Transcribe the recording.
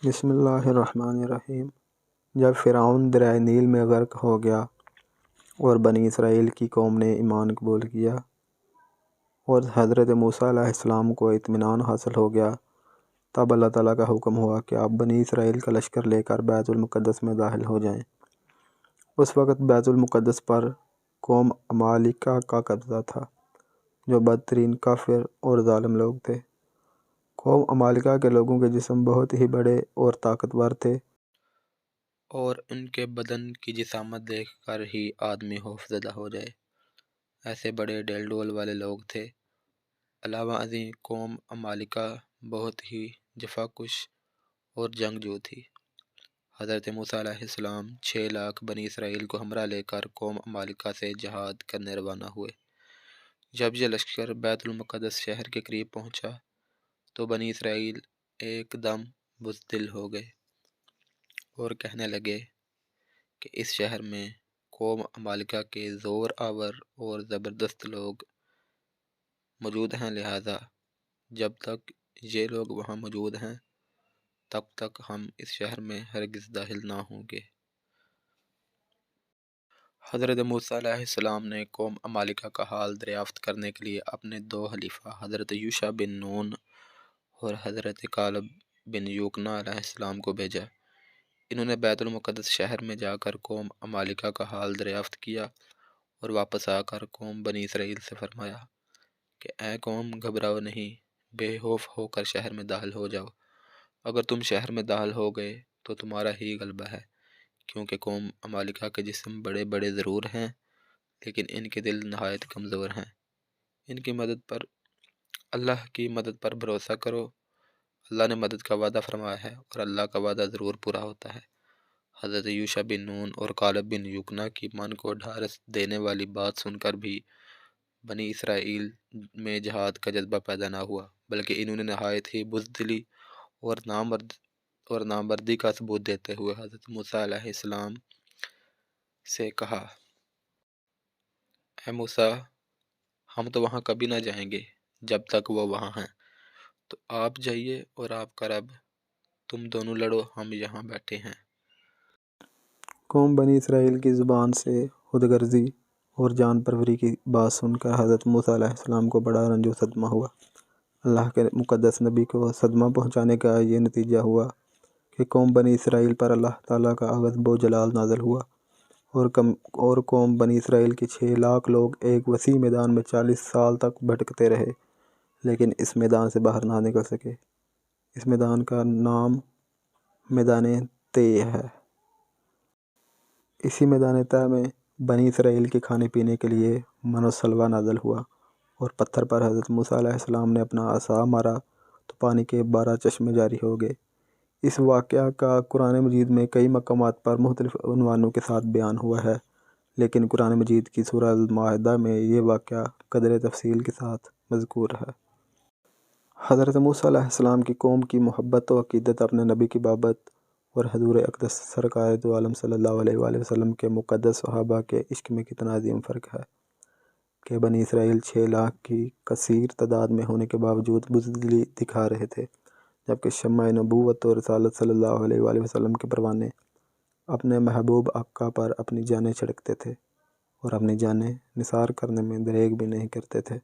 بسم اللہ الرحمن الرحیم۔ جب فرعون دریائے نیل میں غرق ہو گیا اور بنی اسرائیل کی قوم نے ایمان قبول کیا اور حضرت موسیٰ علیہ السلام کو اطمینان حاصل ہو گیا، تب اللہ تعالیٰ کا حکم ہوا کہ آپ بنی اسرائیل کا لشکر لے کر بیت المقدس میں داخل ہو جائیں۔ اس وقت بیت المقدس پر قوم عمالقہ کا قبضہ تھا، جو بدترین کافر اور ظالم لوگ تھے۔ قوم عمالقہ کے لوگوں کے جسم بہت ہی بڑے اور طاقتور تھے، اور ان کے بدن کی جسامت دیکھ کر ہی آدمی خوفزدہ ہو جائے، ایسے بڑے ڈیل ڈول والے لوگ تھے۔ علاوہ ازیں قوم عمالقہ بہت ہی جفاکش اور جنگجو تھی۔ حضرت موسیٰ علیہ السلام 6 لاکھ بنی اسرائیل کو ہمراہ لے کر قوم عمالقہ سے جہاد کرنے روانہ ہوئے۔ جب یہ لشکر بیت المقدس شہر کے قریب پہنچا تو بنی اسرائیل ایک دم بزدل ہو گئے اور کہنے لگے کہ اس شہر میں قوم عمالقہ کے زور آور اور زبردست لوگ موجود ہیں، لہذا جب تک یہ لوگ وہاں موجود ہیں تب تک ہم اس شہر میں ہرگز داخل نہ ہوں گے۔ حضرت موسیٰ علیہ السلام نے قوم عمالقہ کا حال دریافت کرنے کے لیے اپنے 2 حلیفہ حضرت یوشع بن نون اور حضرت کالب بن یوکنا علیہ السلام کو بھیجا۔ انہوں نے بیت المقدس شہر میں جا کر قوم عمالقہ کا حال دریافت کیا اور واپس آ کر قوم بنی اسرائیل سے فرمایا کہ اے قوم، گھبراؤ نہیں، بے خوف ہو کر شہر میں داخل ہو جاؤ۔ اگر تم شہر میں داخل ہو گئے تو تمہارا ہی غلبہ ہے، کیونکہ قوم عمالقہ کے جسم بڑے بڑے ضرور ہیں لیکن ان کے دل نہایت کمزور ہیں۔ ان کی مدد پر، اللہ کی مدد پر بھروسہ کرو، اللہ نے مدد کا وعدہ فرمایا ہے اور اللہ کا وعدہ ضرور پورا ہوتا ہے۔ حضرت یوشع بن نون اور کالب بن یوکنا کی من کو ڈھارس دینے والی بات سن کر بھی بنی اسرائیل میں جہاد کا جذبہ پیدا نہ ہوا، بلکہ انہوں نے نہایت ہی بزدلی اور نامردی کا ثبوت دیتے ہوئے حضرت موسیٰ علیہ السلام سے کہا، اے موسیٰ، ہم تو وہاں کبھی نہ جائیں گے جب تک وہ وہاں ہیں، تو آپ جائیے اور آپ کا رب، تم دونوں لڑو، ہم یہاں بیٹھے ہیں۔ قوم بنی اسرائیل کی زبان سے خود غرضی اور جان پروری کی بات سن کر حضرت موسیٰ علیہ السلام کو بڑا رنج و صدمہ ہوا۔ اللہ کے مقدس نبی کو صدمہ پہنچانے کا یہ نتیجہ ہوا کہ قوم بنی اسرائیل پر اللہ تعالیٰ کا غضب و جلال نازل ہوا اور قوم بنی اسرائیل کے 6 لاکھ لوگ ایک وسیع میدان میں 40 سال تک بھٹکتے رہے، لیکن اس میدان سے باہر نہ نکل سکے۔ اس میدان کا نام میدان طے ہے۔ اسی میدان طے میں بنی اسرائیل کے کھانے پینے کے لیے من و سلویٰ نازل ہوا اور پتھر پر حضرت موسیٰ علیہ السلام نے اپنا عصا مارا تو پانی کے 12 چشمے جاری ہو گئے۔ اس واقعہ کا قرآن مجید میں کئی مقامات پر مختلف عنوانوں کے ساتھ بیان ہوا ہے، لیکن قرآن مجید کی سورہ المائدہ میں یہ واقعہ قدر تفصیل کے ساتھ مذکور ہے۔ حضرت موسیٰ علیہ السلام کی قوم کی محبت و عقیدت اپنے نبی کی بابت اور حضور اقدس سرکار دو عالم صلی اللہ علیہ وآلہ وسلم کے مقدس صحابہ کے عشق میں کتنا عظیم فرق ہے کہ بنی اسرائیل 6 لاکھ کی کثیر تعداد میں ہونے کے باوجود بزدلی دکھا رہے تھے، جبکہ شمع نبوت اور رسالت صلی اللہ علیہ وآلہ وسلم کے پروانے اپنے محبوب آقا پر اپنی جانیں چھڑکتے تھے اور اپنی جانیں نثار کرنے میں دریغ بھی نہیں کرتے تھے۔